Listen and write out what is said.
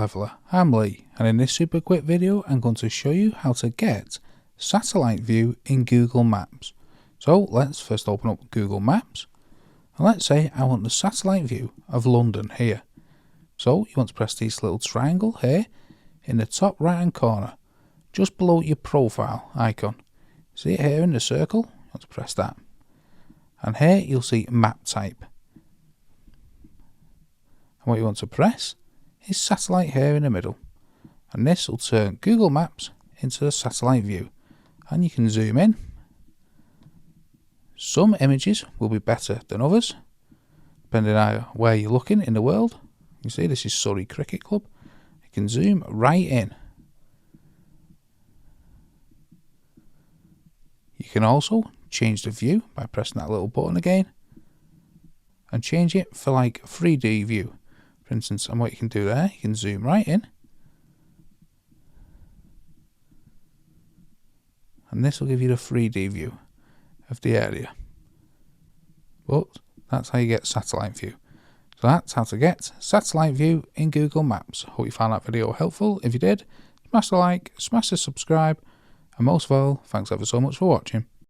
Leveler, I'm Lee, and in this super quick video I'm going to show you how to get satellite view in Google Maps. So let's first open up Google Maps, and let's say I want the satellite view of London here. So you want to press this little triangle here in the top right hand corner, just below your profile icon. See it here in the circle? You want to press that. And here you'll see map type. And what you want to press is satellite here in the middle, and this will turn Google Maps into a satellite view, and you can zoom in. Some images will be better than others depending on where you're looking in the world. You see this is Surrey Cricket Club. You can zoom right in. You can also change the view by pressing that little button again and change it for like 3D view. For instance, and what you can do there, you can zoom right in, and this will give you the 3D view of the area. But that's how you get satellite view. So that's how to get satellite view in Google Maps. Hope you found that video helpful. If you did, smash the like, smash the subscribe, and most of all, thanks ever so much for watching.